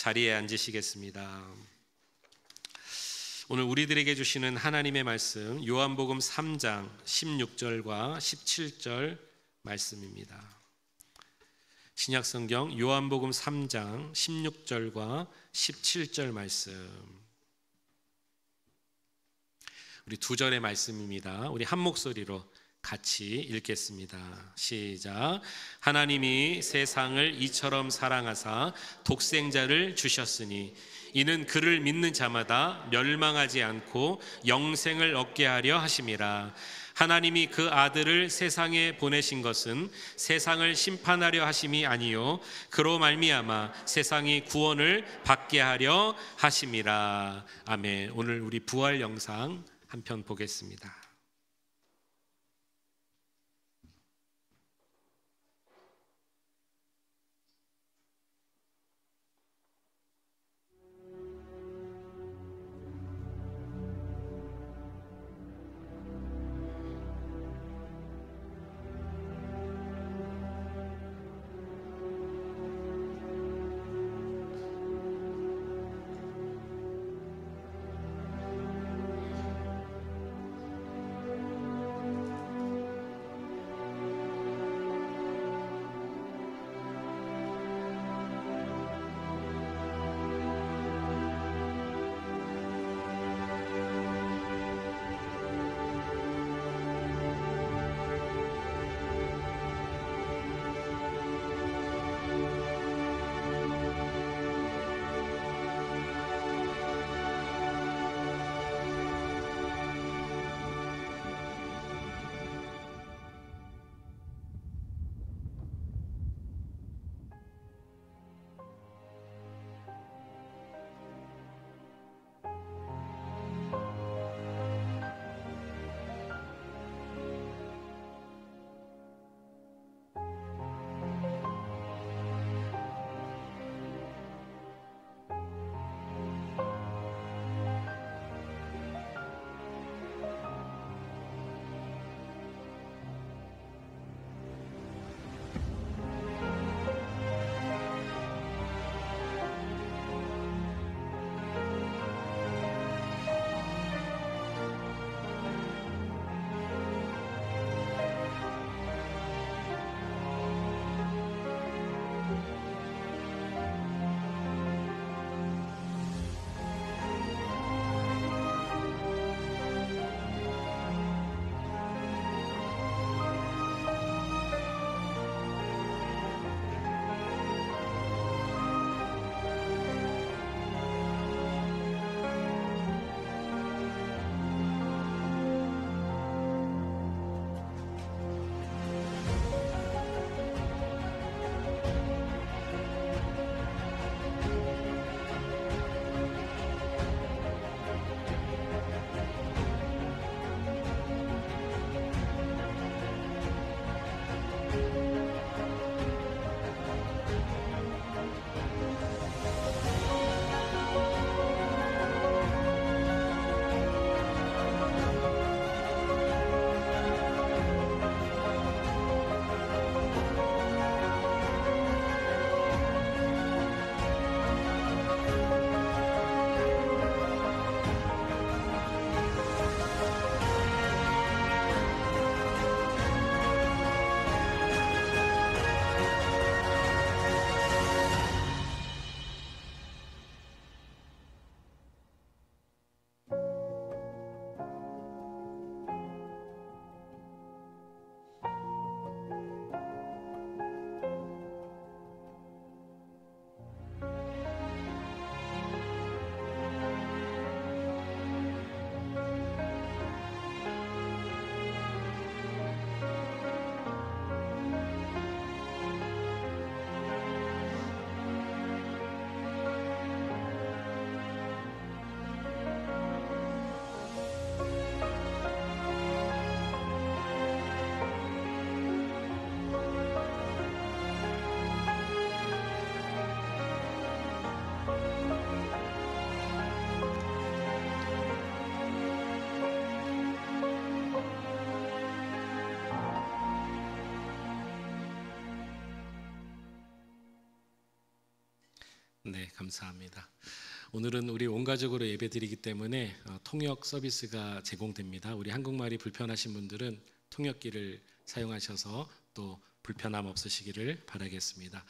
자리에 앉으시겠습니다. 오늘 우리들에게 주시는 하나님의 말씀 요한복음 3장 16절과 17절 말씀입니다. 신약성경 요한복음 3장 16절과 17절 말씀, 우리 두 절의 말씀입니다. 우리 한 목소리로 같이 읽겠습니다. 시작. 하나님이 세상을 이처럼 사랑하사 독생자를 주셨으니 이는 그를 믿는 자마다 멸망하지 않고 영생을 얻게 하려 하심이라. 하나님이 그 아들을 세상에 보내신 것은 세상을 심판하려 하심이 아니요 그로 말미암아 세상이 구원을 받게 하려 하심이라. 아멘. 오늘 우리 부활 영상 한 편 보겠습니다. 네, 감사합니다. 오늘은 우리 온 가족으로 예배드리기 때문에 통역 서비스가 제공됩니다. 우리 한국말이 불편하신 분들은 통역기를 사용하셔서 또 불편함 없으시기를 바라겠습니다.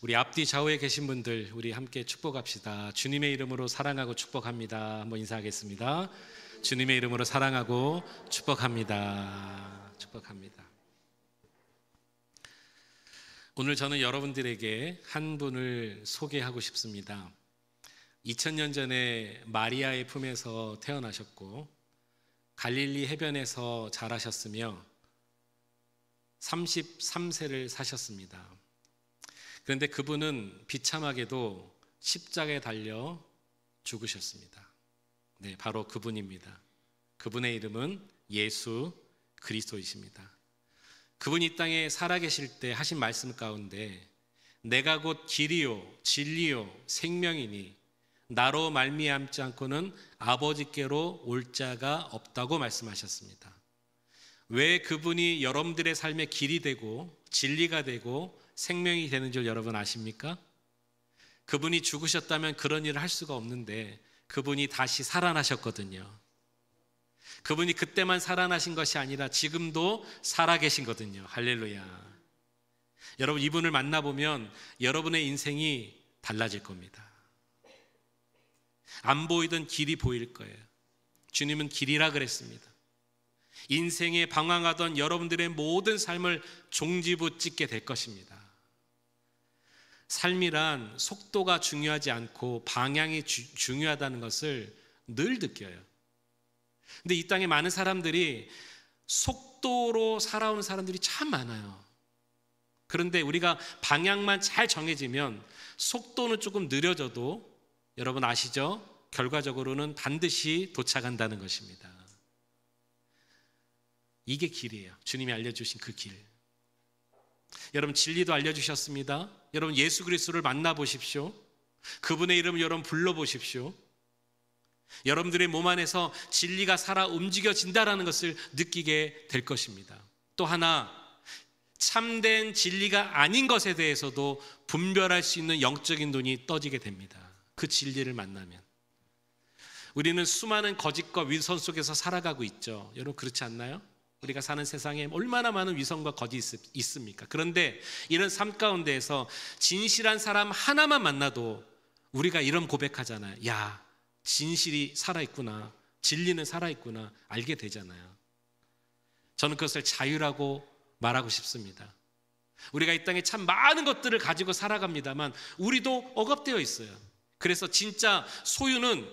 우리 앞뒤 좌우에 계신 분들, 우리 함께 축복합시다. 주님의 이름으로 사랑하고 축복합니다. 한번 인사하겠습니다. 주님의 이름으로 사랑하고 축복합니다. 축복합니다. 오늘 저는 여러분들에게 한 분을 소개하고 싶습니다. 2000년 전에 마리아의 품에서 태어나셨고 갈릴리 해변에서 자라셨으며 33세를 사셨습니다. 그런데 그분은 비참하게도 십자가에 달려 죽으셨습니다. 네, 바로 그분입니다. 그분의 이름은 예수 그리스도이십니다. 그분이 이 땅에 살아계실 때 하신 말씀 가운데 내가 곧 길이요 진리요 생명이니 나로 말미암지 않고는 아버지께로 올 자가 없다고 말씀하셨습니다. 왜 그분이 여러분들의 삶의 길이 되고 진리가 되고 생명이 되는 줄 여러분 아십니까? 그분이 죽으셨다면 그런 일을 할 수가 없는데 그분이 다시 살아나셨거든요. 그분이 그때만 살아나신 것이 아니라 지금도 살아계신거든요. 할렐루야. 여러분, 이분을 만나보면 여러분의 인생이 달라질 겁니다. 안 보이던 길이 보일 거예요. 주님은 길이라 그랬습니다. 인생에 방황하던 여러분들의 모든 삶을 종지부 찍게 될 것입니다. 삶이란 속도가 중요하지 않고 방향이 중요하다는 것을 늘 느껴요. 근데 이 땅에 많은 사람들이 속도로 살아오는 사람들이 참 많아요. 그런데 우리가 방향만 잘 정해지면 속도는 조금 느려져도 여러분 아시죠? 결과적으로는 반드시 도착한다는 것입니다. 이게 길이에요. 주님이 알려주신 그 길. 여러분, 진리도 알려주셨습니다. 여러분, 예수 그리스도를 만나보십시오. 그분의 이름을 여러분 불러보십시오. 여러분들의 몸 안에서 진리가 살아 움직여진다라는 것을 느끼게 될 것입니다. 또 하나, 참된 진리가 아닌 것에 대해서도 분별할 수 있는 영적인 눈이 떠지게 됩니다. 그 진리를 만나면. 우리는 수많은 거짓과 위선 속에서 살아가고 있죠. 여러분, 그렇지 않나요? 우리가 사는 세상에 얼마나 많은 위선과 거짓이 있습니까? 그런데 이런 삶 가운데에서 진실한 사람 하나만 만나도 우리가 이런 고백하잖아요. 야, 진실이 살아있구나, 진리는 살아있구나 알게 되잖아요. 저는 그것을 자유라고 말하고 싶습니다. 우리가 이 땅에 참 많은 것들을 가지고 살아갑니다만 우리도 억압되어 있어요. 그래서 진짜 소유는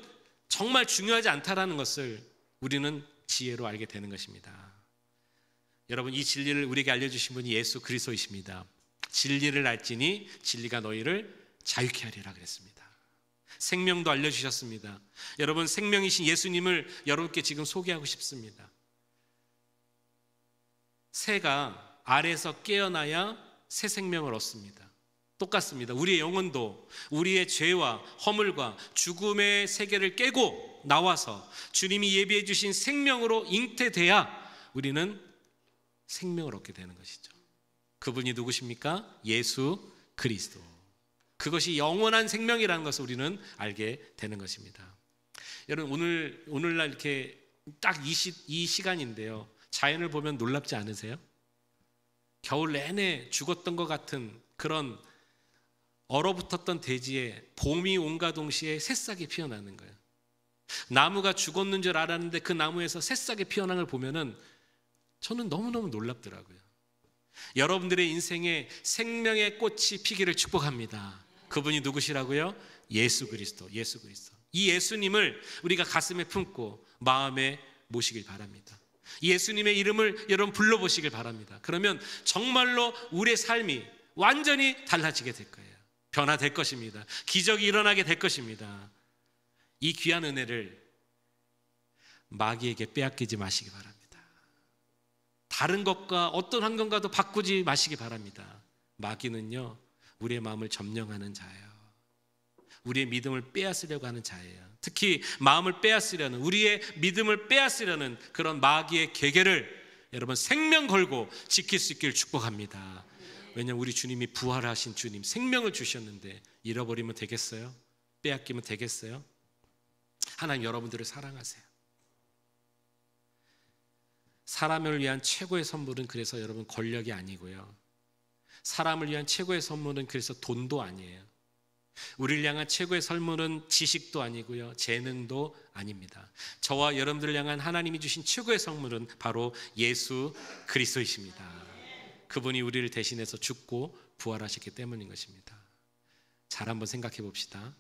정말 중요하지 않다라는 것을 우리는 지혜로 알게 되는 것입니다. 여러분, 이 진리를 우리에게 알려주신 분이 예수 그리스도이십니다. 진리를 알지니 진리가 너희를 자유케 하리라 그랬습니다. 생명도 알려주셨습니다. 여러분, 생명이신 예수님을 여러분께 지금 소개하고 싶습니다. 새가 알에서 깨어나야 새 생명을 얻습니다. 똑같습니다. 우리의 영혼도 우리의 죄와 허물과 죽음의 세계를 깨고 나와서 주님이 예비해 주신 생명으로 잉태돼야 우리는 생명을 얻게 되는 것이죠. 그분이 누구십니까? 예수 그리스도. 그것이 영원한 생명이라는 것을 우리는 알게 되는 것입니다. 여러분, 오늘날 이렇게 딱 이 시간인데요. 자연을 보면 놀랍지 않으세요? 겨울 내내 죽었던 것 같은 그런 얼어붙었던 대지에 봄이 온과 동시에 새싹이 피어나는 거예요. 나무가 죽었는 줄 알았는데 그 나무에서 새싹이 피어난 걸 보면은 저는 너무너무 놀랍더라고요. 여러분들의 인생에 생명의 꽃이 피기를 축복합니다. 그분이 누구시라고요? 예수 그리스도. 예수 그리스도. 이 예수님을 우리가 가슴에 품고 마음에 모시길 바랍니다. 이 예수님의 이름을 여러분 불러보시길 바랍니다. 그러면 정말로 우리의 삶이 완전히 달라지게 될 거예요. 변화될 것입니다. 기적이 일어나게 될 것입니다. 이 귀한 은혜를 마귀에게 빼앗기지 마시기 바랍니다. 다른 것과 어떤 환경과도 바꾸지 마시기 바랍니다. 마귀는요, 우리의 마음을 점령하는 자예요. 우리의 믿음을 빼앗으려고 하는 자예요. 특히 마음을 빼앗으려는, 우리의 믿음을 빼앗으려는 그런 마귀의 계계를 여러분 생명 걸고 지킬 수 있기를 축복합니다. 왜냐하면 우리 주님이 부활하신 주님, 생명을 주셨는데 잃어버리면 되겠어요? 빼앗기면 되겠어요? 하나님 여러분들을 사랑하세요. 사람을 위한 최고의 선물은 그래서 여러분 권력이 아니고요, 사람을 위한 최고의 선물은 그래서 돈도 아니에요. 우리를 향한 최고의 선물은 지식도 아니고요, 재능도 아닙니다. 저와 여러분들을 향한 하나님이 주신 최고의 선물은 바로 예수 그리스도이십니다. 그분이 우리를 대신해서 죽고 부활하셨기 때문인 것입니다. 잘 한번 생각해 봅시다.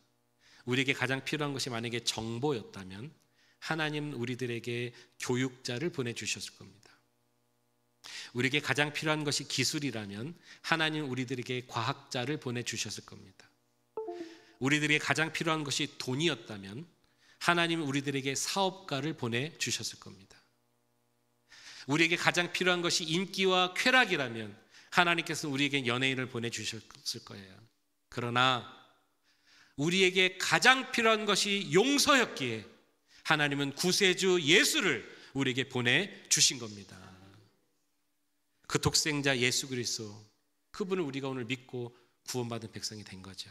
우리에게 가장 필요한 것이 만약에 정보였다면 하나님은 우리들에게 교육자를 보내주셨을 겁니다. 우리에게 가장 필요한 것이 기술이라면 하나님은 우리들에게 과학자를 보내주셨을 겁니다. 우리들에게 가장 필요한 것이 돈이었다면 하나님은 우리들에게 사업가를 보내주셨을 겁니다. 우리에게 가장 필요한 것이 인기와 쾌락이라면 하나님께서 우리에게 연예인을 보내주셨을 거예요. 그러나 우리에게 가장 필요한 것이 용서였기에 하나님은 구세주 예수를 우리에게 보내주신 겁니다. 그 독생자 예수 그리스도, 그분을 우리가 오늘 믿고 구원받은 백성이 된 거죠.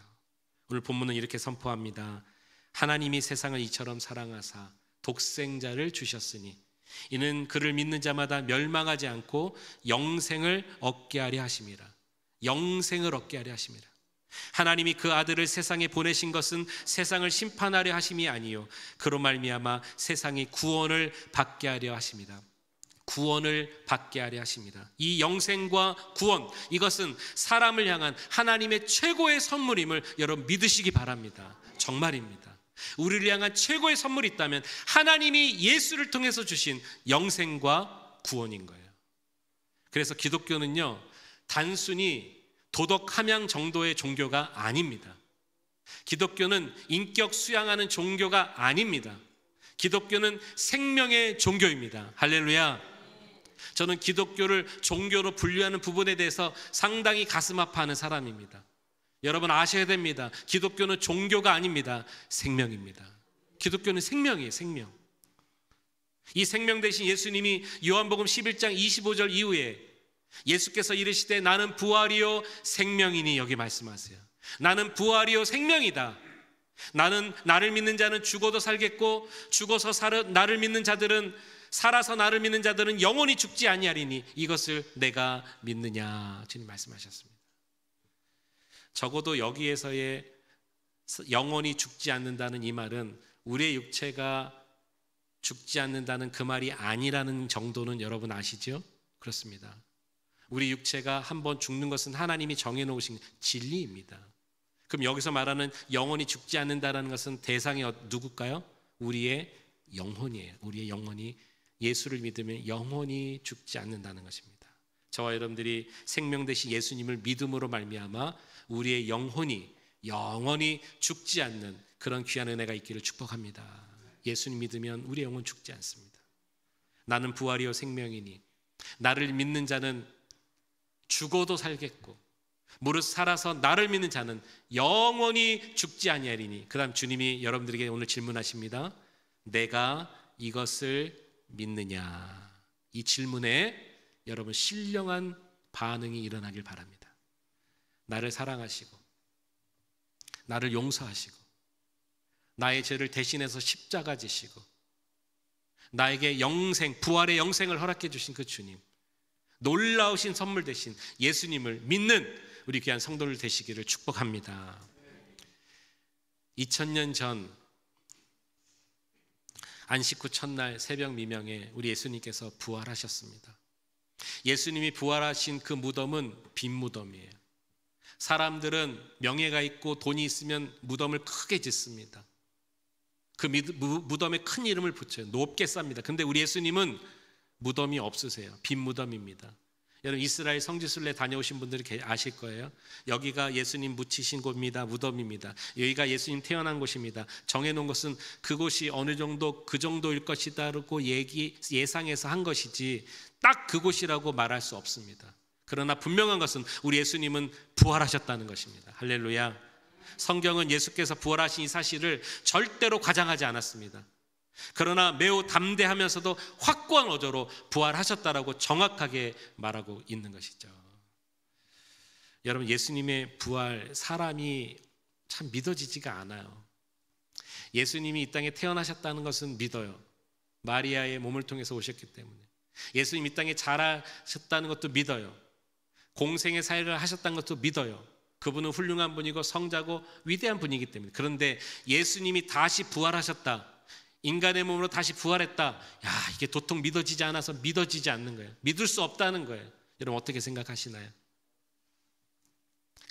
오늘 본문은 이렇게 선포합니다. 하나님이 세상을 이처럼 사랑하사 독생자를 주셨으니 이는 그를 믿는 자마다 멸망하지 않고 영생을 얻게 하려 하심이라. 영생을 얻게 하려 하심이라. 하나님이 그 아들을 세상에 보내신 것은 세상을 심판하려 하심이 아니요 그로 말미암아 세상이 구원을 받게 하려 하심이라. 구원을 받게 하려 하십니다. 이 영생과 구원, 이것은 사람을 향한 하나님의 최고의 선물임을 여러분 믿으시기 바랍니다. 정말입니다. 우리를 향한 최고의 선물이 있다면 하나님이 예수를 통해서 주신 영생과 구원인 거예요. 그래서 기독교는요, 단순히 도덕 함양 정도의 종교가 아닙니다. 기독교는 인격 수양하는 종교가 아닙니다. 기독교는 생명의 종교입니다. 할렐루야. 저는 기독교를 종교로 분류하는 부분에 대해서 상당히 가슴 아파하는 사람입니다. 여러분 아셔야 됩니다. 기독교는 종교가 아닙니다. 생명입니다. 기독교는 생명이에요. 생명. 이 생명 대신 예수님이 요한복음 11장 25절 이후에 예수께서 이르시되 나는 부활이요 생명이니, 여기 말씀하세요. 나는 부활이요 생명이다. 나를 믿는 자는 죽어도 살겠고 죽어서 나를 믿는 자들은 살아서 나를 믿는 자들은 영원히 죽지 아니하리니 이것을 내가 믿느냐, 주님 말씀하셨습니다. 적어도 여기에서의 영원히 죽지 않는다는 이 말은 우리의 육체가 죽지 않는다는 그 말이 아니라는 정도는 여러분 아시죠? 그렇습니다. 우리 육체가 한번 죽는 것은 하나님이 정해놓으신 진리입니다. 그럼 여기서 말하는 영원히 죽지 않는다는 것은 대상이 누굴까요? 우리의 영혼이에요. 우리의 영혼이 예수를 믿으면 영원히 죽지 않는다는 것입니다. 저와 여러분들이 생명 되신 예수님을 믿음으로 말미암아 우리의 영혼이 영원히 죽지 않는 그런 귀한 은혜가 있기를 축복합니다. 예수님 믿으면 우리의 영혼 죽지 않습니다. 나는 부활이요 생명이니 나를 믿는 자는 죽어도 살겠고 무릇 살아서 나를 믿는 자는 영원히 죽지 아니하리니. 그 다음 주님이 여러분들에게 오늘 질문하십니다. 내가 이것을 믿느냐? 이 질문에 여러분 신령한 반응이 일어나길 바랍니다. 나를 사랑하시고 나를 용서하시고 나의 죄를 대신해서 십자가 지시고 나에게 영생, 부활의 영생을 허락해 주신 그 주님, 놀라우신 선물 대신 예수님을 믿는 우리 귀한 성도들 되시기를 축복합니다. 2000년 전 안식 후 첫날 새벽 미명에 우리 예수님께서 부활하셨습니다. 예수님이 부활하신 그 무덤은 빈 무덤이에요. 사람들은 명예가 있고 돈이 있으면 무덤을 크게 짓습니다. 그 무덤에 큰 이름을 붙여요. 높게 쌉니다. 근데 우리 예수님은 무덤이 없으세요. 빈 무덤입니다. 여러분 이스라엘 성지순례 다녀오신 분들이 아실 거예요. 여기가 예수님 묻히신 곳입니다. 무덤입니다. 여기가 예수님 태어난 곳입니다. 정해놓은 것은 그곳이 어느 정도 그 정도일 것이다라고 예상해서 한 것이지 딱 그곳이라고 말할 수 없습니다. 그러나 분명한 것은 우리 예수님은 부활하셨다는 것입니다. 할렐루야. 성경은 예수께서 부활하신 이 사실을 절대로 과장하지 않았습니다. 그러나 매우 담대하면서도 확고한 어조로 부활하셨다라고 정확하게 말하고 있는 것이죠. 여러분, 예수님의 부활, 사람이 참 믿어지지가 않아요. 예수님이 이 땅에 태어나셨다는 것은 믿어요. 마리아의 몸을 통해서 오셨기 때문에. 예수님 이 땅에 자라셨다는 것도 믿어요. 공생의 사역을 하셨다는 것도 믿어요. 그분은 훌륭한 분이고 성자고 위대한 분이기 때문에. 그런데 예수님이 다시 부활하셨다, 인간의 몸으로 다시 부활했다, 야, 이게 도통 믿어지지 않아서 믿어지지 않는 거예요. 믿을 수 없다는 거예요. 여러분, 어떻게 생각하시나요?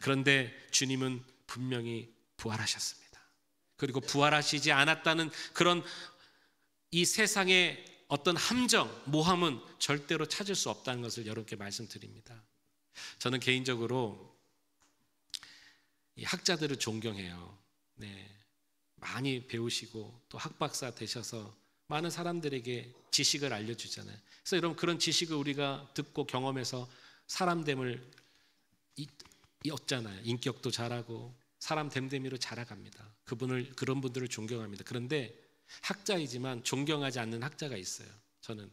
그런데 주님은 분명히 부활하셨습니다. 그리고 부활하시지 않았다는 그런 이 세상의 어떤 함정, 모함은 절대로 찾을 수 없다는 것을 여러분께 말씀드립니다. 저는 개인적으로 이 학자들을 존경해요. 네, 많이 배우시고 또 학박사 되셔서 많은 사람들에게 지식을 알려주잖아요. 그래서 여러분, 그런 지식을 우리가 듣고 경험해서 사람됨을 얻잖아요. 인격도 자라고 사람 됨됨이로 자라갑니다. 그런 분들을 존경합니다. 그런데 학자이지만 존경하지 않는 학자가 있어요. 저는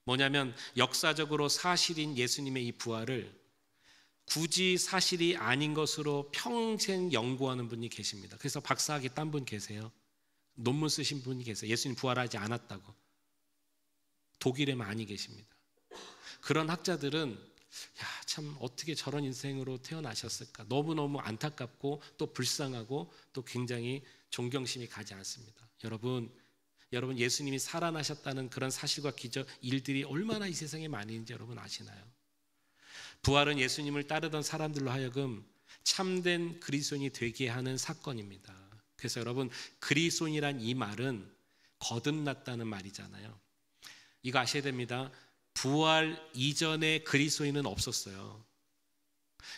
뭐냐면, 역사적으로 사실인 예수님의 이 부활을 굳이 사실이 아닌 것으로 평생 연구하는 분이 계십니다. 그래서 박사학위 딴 분 계세요. 논문 쓰신 분이 계세요. 예수님 부활하지 않았다고. 독일에 많이 계십니다. 그런 학자들은 야, 참 어떻게 저런 인생으로 태어나셨을까, 너무너무 안타깝고 또 불쌍하고 또 굉장히 존경심이 가지 않습니다. 여러분, 예수님이 살아나셨다는 그런 사실과 기적, 일들이 얼마나 이 세상에 많이 있는지 여러분 아시나요? 부활은 예수님을 따르던 사람들로 하여금 참된 그리스도인이 되게 하는 사건입니다. 그래서 여러분, 그리스도인이란 이 말은 거듭났다는 말이잖아요. 이거 아셔야 됩니다. 부활 이전에 그리스도인은 없었어요.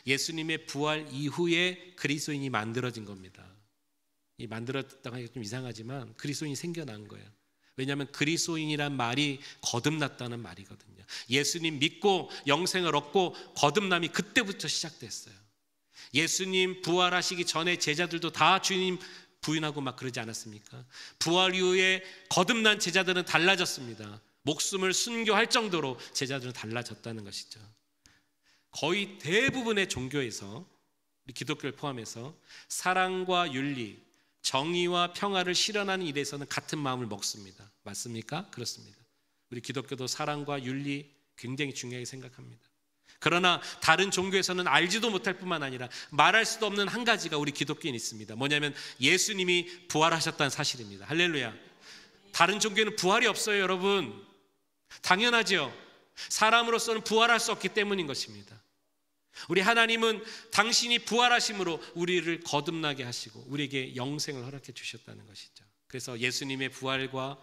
예수님의 부활 이후에 그리스도인이 만들어진 겁니다. 이 만들었다고 하기가 좀 이상하지만 그리스도인이 생겨난 거예요. 왜냐하면 그리스도인이란 말이 거듭났다는 말이거든요. 예수님 믿고 영생을 얻고 거듭남이 그때부터 시작됐어요. 예수님 부활하시기 전에 제자들도 다 주님 부인하고 막 그러지 않았습니까? 부활 이후에 거듭난 제자들은 달라졌습니다. 목숨을 순교할 정도로 제자들은 달라졌다는 것이죠. 거의 대부분의 종교에서, 기독교를 포함해서 사랑과 윤리, 정의와 평화를 실현하는 일에서는 같은 마음을 먹습니다. 맞습니까? 그렇습니다. 우리 기독교도 사랑과 윤리 굉장히 중요하게 생각합니다. 그러나 다른 종교에서는 알지도 못할 뿐만 아니라 말할 수도 없는 한 가지가 우리 기독교인 있습니다. 뭐냐면 예수님이 부활하셨다는 사실입니다. 할렐루야. 다른 종교에는 부활이 없어요, 여러분. 당연하죠. 사람으로서는 부활할 수 없기 때문인 것입니다. 우리 하나님은 당신이 부활하심으로 우리를 거듭나게 하시고 우리에게 영생을 허락해 주셨다는 것이죠. 그래서 예수님의 부활과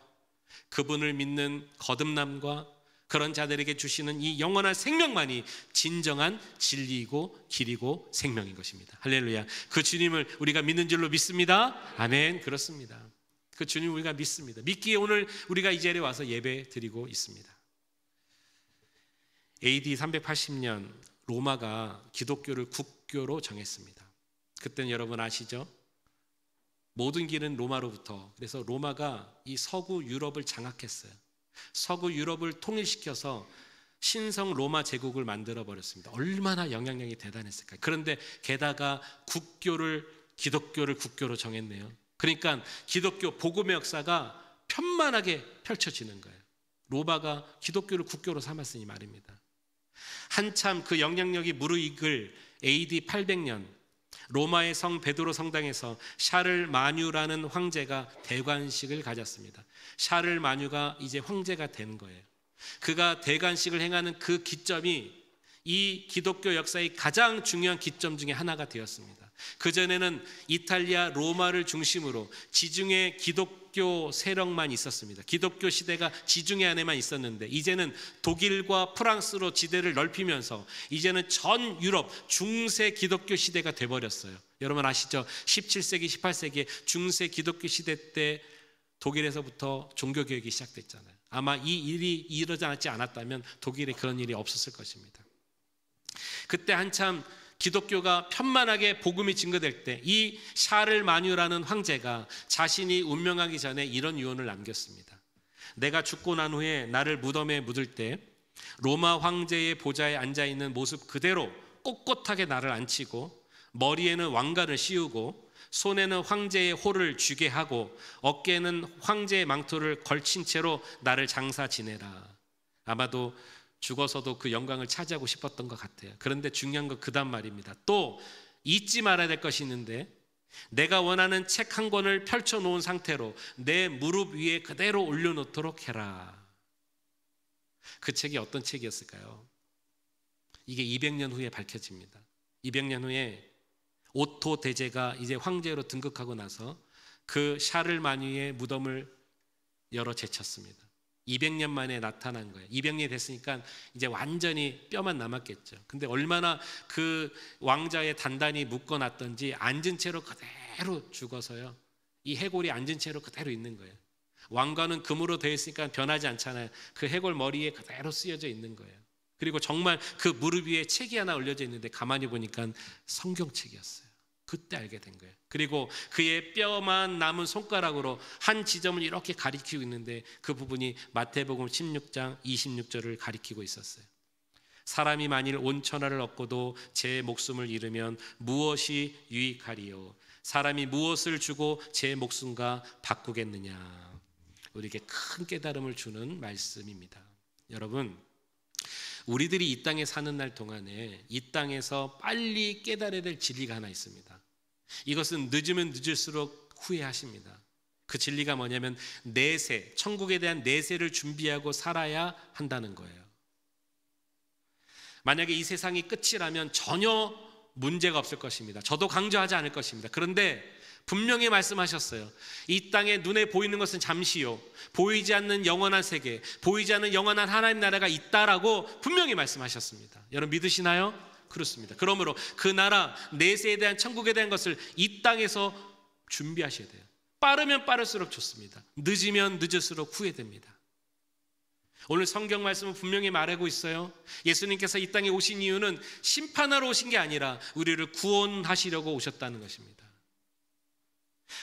그분을 믿는 거듭남과 그런 자들에게 주시는 이 영원한 생명만이 진정한 진리이고 길이고 생명인 것입니다. 할렐루야. 그 주님을 우리가 믿는 줄로 믿습니다. 아멘. 그렇습니다. 그 주님 우리가 믿습니다. 믿기에 오늘 우리가 이 자리에 와서 예배 드리고 있습니다. AD 380년 로마가 기독교를 국교로 정했습니다. 그때는 여러분 아시죠? 모든 길은 로마로부터. 그래서 로마가 이 서구 유럽을 장악했어요. 서구 유럽을 통일시켜서 신성 로마 제국을 만들어 버렸습니다. 얼마나 영향력이 대단했을까요? 그런데 게다가 기독교를 국교로 정했네요. 그러니까 기독교 복음의 역사가 편만하게 펼쳐지는 거예요. 로마가 기독교를 국교로 삼았으니 말입니다. 한참 그 영향력이 무르익을 AD 800년 로마의 성 베드로 성당에서 샤를 마뉴라는 황제가 대관식을 가졌습니다. 샤를 마뉴가 이제 황제가 된 거예요. 그가 대관식을 행하는 그 기점이 이 기독교 역사의 가장 중요한 기점 중에 하나가 되었습니다. 그전에는 이탈리아 로마를 중심으로 지중해 기독교 세력만 있었습니다. 기독교 시대가 지중해 안에만 있었는데 이제는 독일과 프랑스로 지대를 넓히면서 이제는 전 유럽 중세 기독교 시대가 돼버렸어요. 여러분 아시죠? 17세기, 18세기에 중세 기독교 시대 때 독일에서부터 종교개혁이 시작됐잖아요. 아마 이 일이 일어나지 않았다면 독일에 그런 일이 없었을 것입니다. 그때 한참 기독교가 편만하게 복음이 증거될 때 이 샤를 마뉴라는 황제가 자신이 운명하기 전에 이런 유언을 남겼습니다. 내가 죽고 난 후에 나를 무덤에 묻을 때 로마 황제의 보좌에 앉아있는 모습 그대로 꼿꼿하게 나를 앉히고 머리에는 왕관을 씌우고 손에는 황제의 호를 쥐게 하고 어깨에는 황제의 망토를 걸친 채로 나를 장사 지내라. 아마도 죽어서도 그 영광을 차지하고 싶었던 것 같아요. 그런데 중요한 건 그다음 말입니다. 또 잊지 말아야 될 것이 있는데 내가 원하는 책 한 권을 펼쳐놓은 상태로 내 무릎 위에 그대로 올려놓도록 해라. 그 책이 어떤 책이었을까요? 이게 200년 후에 밝혀집니다. 200년 후에 오토 대제가 이제 황제로 등극하고 나서 그 샤를마니의 무덤을 열어 제쳤습니다. 200년 만에 나타난 거예요. 200년이 됐으니까 이제 완전히 뼈만 남았겠죠. 근데 얼마나 그 왕자에 단단히 묶어놨던지 앉은 채로 그대로 죽어서요. 이 해골이 앉은 채로 그대로 있는 거예요. 왕관은 금으로 되어 있으니까 변하지 않잖아요. 그 해골 머리에 그대로 쓰여져 있는 거예요. 그리고 정말 그 무릎 위에 책이 하나 올려져 있는데 가만히 보니까 성경책이었어요. 그때 알게 된 거예요. 그리고 그의 뼈만 남은 손가락으로 한 지점을 이렇게 가리키고 있는데 그 부분이 마태복음 16장 26절을 가리키고 있었어요. 사람이 만일 온 천하를 얻고도 제 목숨을 잃으면 무엇이 유익하리요? 사람이 무엇을 주고 제 목숨과 바꾸겠느냐? 우리에게 큰 깨달음을 주는 말씀입니다. 여러분, 우리들이 이 땅에 사는 날 동안에 이 땅에서 빨리 깨달아야 될 진리가 하나 있습니다. 이것은 늦으면 늦을수록 후회하십니다. 그 진리가 뭐냐면 내세, 천국에 대한 내세를 준비하고 살아야 한다는 거예요. 만약에 이 세상이 끝이라면 전혀 문제가 없을 것입니다. 저도 강조하지 않을 것입니다. 그런데 분명히 말씀하셨어요. 이 땅에 눈에 보이는 것은 잠시요, 보이지 않는 영원한 세계, 보이지 않는 영원한 하나님 나라가 있다라고 분명히 말씀하셨습니다. 여러분 믿으시나요? 그렇습니다. 그러므로 그 나라, 내세에 대한 천국에 대한 것을 이 땅에서 준비하셔야 돼요. 빠르면 빠를수록 좋습니다. 늦으면 늦을수록 후회됩니다. 오늘 성경 말씀은 분명히 말하고 있어요. 예수님께서 이 땅에 오신 이유는 심판하러 오신 게 아니라 우리를 구원하시려고 오셨다는 것입니다.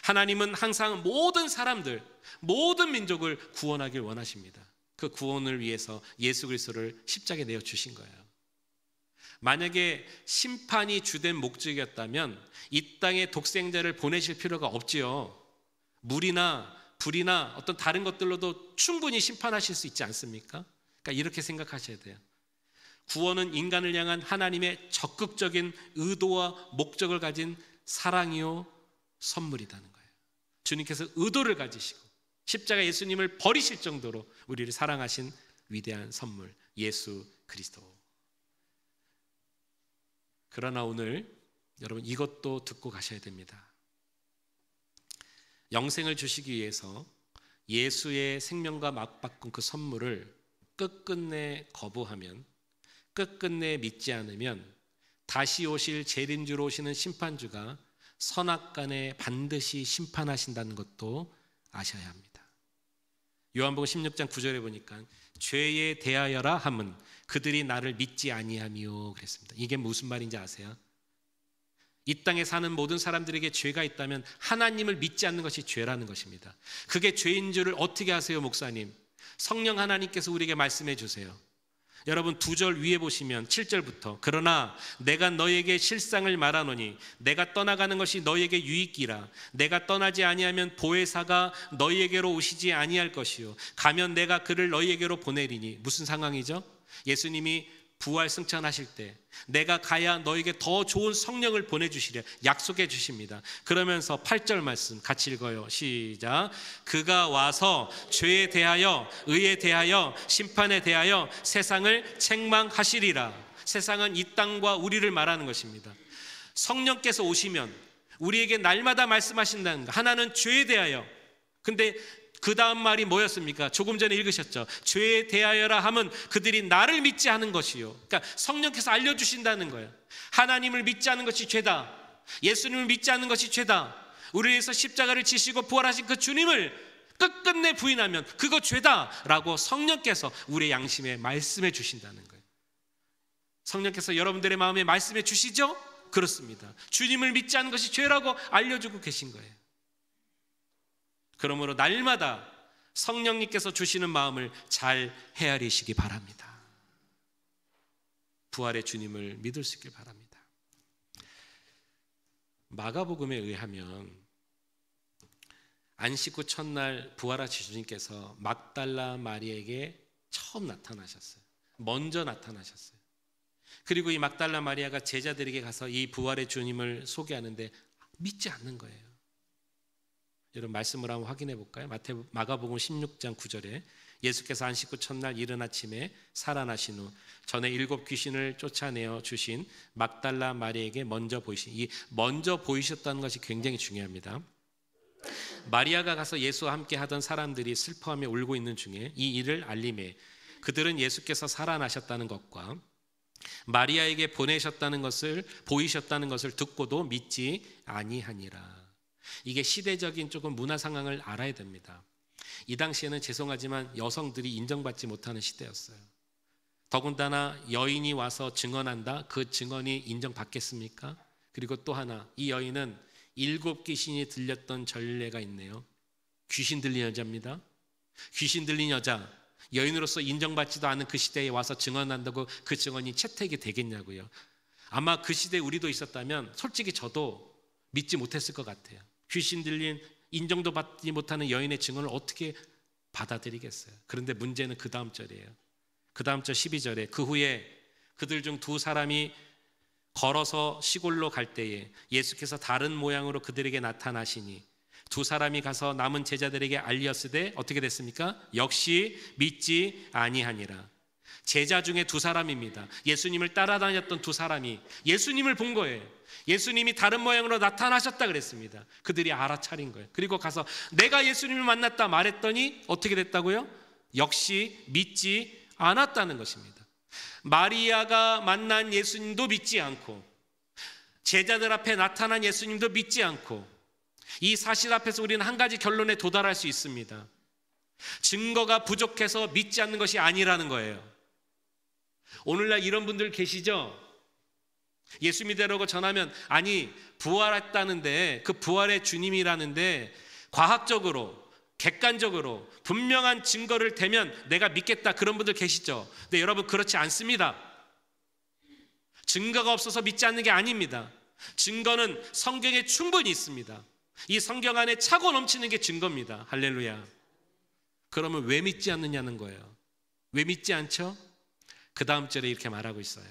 하나님은 항상 모든 사람들, 모든 민족을 구원하길 원하십니다. 그 구원을 위해서 예수 그리스도를 십자가에 내어 주신 거예요. 만약에 심판이 주된 목적이었다면 이 땅에 독생자를 보내실 필요가 없지요. 물이나 불이나 어떤 다른 것들로도 충분히 심판하실 수 있지 않습니까? 그러니까 이렇게 생각하셔야 돼요. 구원은 인간을 향한 하나님의 적극적인 의도와 목적을 가진 사랑이요 선물이라는 거예요. 주님께서 의도를 가지시고 십자가 예수님을 버리실 정도로 우리를 사랑하신 위대한 선물, 예수 그리스도. 그러나 오늘 여러분 이것도 듣고 가셔야 됩니다. 영생을 주시기 위해서 예수의 생명과 맞바꾼 그 선물을 끝끝내 거부하면, 끝끝내 믿지 않으면 다시 오실 재림주로 오시는 심판주가 선악간에 반드시 심판하신다는 것도 아셔야 합니다. 요한복음 16장 9절에 보니까 죄에 대하여라 함은 그들이 나를 믿지 아니하며 그랬습니다. 이게 무슨 말인지 아세요? 이 땅에 사는 모든 사람들에게 죄가 있다면 하나님을 믿지 않는 것이 죄라는 것입니다. 그게 죄인 줄을 어떻게 아세요, 목사님? 성령 하나님께서 우리에게 말씀해 주세요. 여러분 2절 위에 보시면 7절부터 그러나 내가 너에게 실상을 말하노니 내가 떠나가는 것이 너에게 유익이라. 내가 떠나지 아니하면 보혜사가 너희에게로 오시지 아니할 것이요 가면 내가 그를 너희에게로 보내리니. 무슨 상황이죠? 예수님이 부활 승천하실 때 내가 가야 너에게 더 좋은 성령을 보내주시려 약속해 주십니다. 그러면서 8절 말씀 같이 읽어요. 시작. 그가 와서 죄에 대하여 의에 대하여 심판에 대하여 세상을 책망하시리라. 세상은 이 땅과 우리를 말하는 것입니다. 성령께서 오시면 우리에게 날마다 말씀하신다는 것. 하나는 죄에 대하여, 근데 그 다음 말이 뭐였습니까? 조금 전에 읽으셨죠. 죄에 대하여라 함은 그들이 나를 믿지 않은 것이요. 그러니까 성령께서 알려주신다는 거예요. 하나님을 믿지 않은 것이 죄다. 예수님을 믿지 않는 것이 죄다. 우리를 위해서 십자가를 지시고 부활하신 그 주님을 끝끝내 부인하면 그거 죄다라고 성령께서 우리의 양심에 말씀해 주신다는 거예요. 성령께서 여러분들의 마음에 말씀해 주시죠? 그렇습니다. 주님을 믿지 않는 것이 죄라고 알려주고 계신 거예요. 그러므로 날마다 성령님께서 주시는 마음을 잘 헤아리시기 바랍니다. 부활의 주님을 믿을 수 있길 바랍니다. 마가복음에 의하면 안식 후 첫날 부활하신 주님께서 막달라 마리아에게 처음 나타나셨어요. 먼저 나타나셨어요. 그리고 이 막달라 마리아가 제자들에게 가서 이 부활의 주님을 소개하는데 믿지 않는 거예요. 여러분 말씀을 한번 확인해 볼까요? 마가복음 16장 9절에 예수께서 안식 후 첫날 이른 아침에 살아나신 후 전에 7 귀신을 쫓아내어 주신 막달라 마리아에게 먼저 보이신, 이 먼저 보이셨다는 것이 굉장히 중요합니다. 마리아가 가서 예수와 함께 하던 사람들이 슬퍼하며 울고 있는 중에 이 일을 알림해 그들은 예수께서 살아나셨다는 것과 마리아에게 보이셨다는 것을 듣고도 믿지 아니하니라. 이게 시대적인 조금 문화 상황을 알아야 됩니다. 이 당시에는 죄송하지만 여성들이 인정받지 못하는 시대였어요. 더군다나 여인이 와서 증언한다? 그 증언이 인정받겠습니까? 그리고 또 하나, 이 여인은 7 귀신이 들렸던 전례가 있네요. 귀신 들린 여자입니다. 귀신 들린 여자, 여인으로서 인정받지도 않은 그 시대에 와서 증언한다고 그 증언이 채택이 되겠냐고요. 아마 그 시대에 우리도 있었다면 솔직히 저도 믿지 못했을 것 같아요. 귀신 들린, 인정도 받지 못하는 여인의 증언을 어떻게 받아들이겠어요? 그런데 문제는 그 다음 절이에요. 그 다음 절 12절에 그 후에 그들 중 2 사람이 걸어서 시골로 갈 때에 예수께서 다른 모양으로 그들에게 나타나시니 2 사람이 가서 남은 제자들에게 알렸으되 어떻게 됐습니까? 역시 믿지 아니하니라. 제자 중에 2 사람입니다. 예수님을 따라다녔던 2 사람이 예수님을 본 거예요. 예수님이 다른 모양으로 나타나셨다 그랬습니다. 그들이 알아차린 거예요. 그리고 가서 내가 예수님을 만났다 말했더니 어떻게 됐다고요? 역시 믿지 않았다는 것입니다. 마리아가 만난 예수님도 믿지 않고 제자들 앞에 나타난 예수님도 믿지 않고, 이 사실 앞에서 우리는 한 가지 결론에 도달할 수 있습니다. 증거가 부족해서 믿지 않는 것이 아니라는 거예요. 오늘날 이런 분들 계시죠? 예수 믿으라고 전하면 아니 부활했다는데 그 부활의 주님이라는데 과학적으로 객관적으로 분명한 증거를 대면 내가 믿겠다, 그런 분들 계시죠? 근데 여러분 그렇지 않습니다. 증거가 없어서 믿지 않는 게 아닙니다. 증거는 성경에 충분히 있습니다. 이 성경 안에 차고 넘치는 게 증거입니다. 할렐루야. 그러면 왜 믿지 않느냐는 거예요. 왜 믿지 않죠? 그 다음 절에 이렇게 말하고 있어요.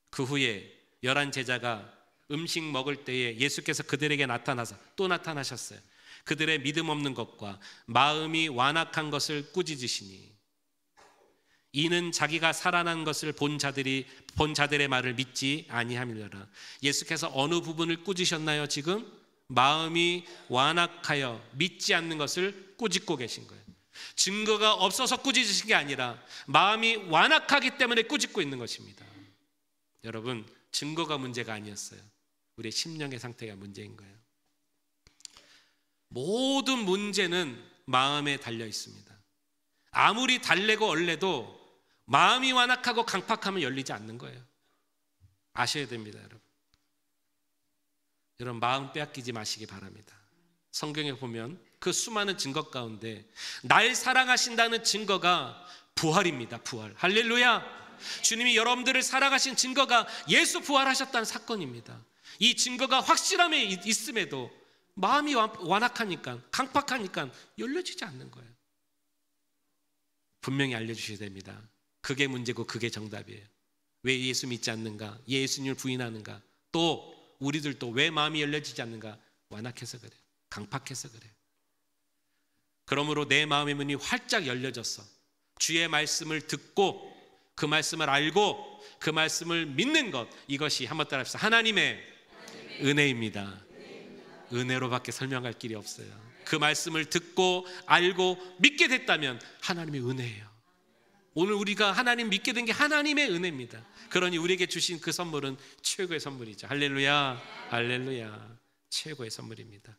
그 후에 11 제자가 음식 먹을 때에 예수께서 그들에게 나타나서 또 나타나셨어요. 그들의 믿음 없는 것과 마음이 완악한 것을 꾸짖으시니 이는 자기가 살아난 것을 본 자들의 말을 믿지 아니함이라. 예수께서 어느 부분을 꾸짖으셨나요? 지금 마음이 완악하여 믿지 않는 것을 꾸짖고 계신 거예요. 증거가 없어서 꾸짖으신 게 아니라 마음이 완악하기 때문에 꾸짖고 있는 것입니다. 여러분, 증거가 문제가 아니었어요. 우리의 심령의 상태가 문제인 거예요. 모든 문제는 마음에 달려 있습니다. 아무리 달래고 얼래도 마음이 완악하고 강팍하면 열리지 않는 거예요. 아셔야 됩니다, 여러분. 여러분, 마음 빼앗기지 마시기 바랍니다. 성경에 보면 그 수많은 증거 가운데 날 사랑하신다는 증거가 부활입니다. 부활. 할렐루야. 주님이 여러분들을 사랑하신 증거가 예수 부활하셨다는 사건입니다. 이 증거가 확실함에 있음에도 마음이 완악하니까, 강팍하니까 열려지지 않는 거예요. 분명히 알려주셔야 됩니다. 그게 문제고 그게 정답이에요. 왜 예수 믿지 않는가? 예수님을 부인하는가? 또 우리들도 왜 마음이 열려지지 않는가? 완악해서 그래요. 강팍해서 그래요. 그러므로 내 마음의 문이 활짝 열려져서 주의 말씀을 듣고 그 말씀을 알고 그 말씀을 믿는 것, 이것이 한번 따라합시다. 하나님의 은혜입니다. 은혜로밖에 설명할 길이 없어요. 그 말씀을 듣고 알고 믿게 됐다면 하나님의 은혜예요. 오늘 우리가 하나님 믿게 된 게 하나님의 은혜입니다. 그러니 우리에게 주신 그 선물은 최고의 선물이죠. 할렐루야, 할렐루야. 최고의 선물입니다.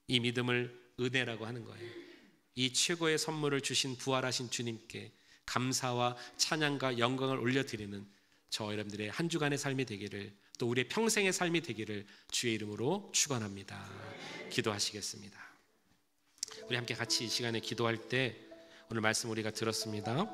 이 믿음을 은혜라고 하는 거예요. 이 최고의 선물을 주신 부활하신 주님께 감사와 찬양과 영광을 올려드리는 저 여러분들의 한 주간의 삶이 되기를, 또 우리의 평생의 삶이 되기를 주의 이름으로 축원합니다. 기도하시겠습니다. 우리 함께 같이 이 시간에 기도할 때 오늘 말씀 우리가 들었습니다.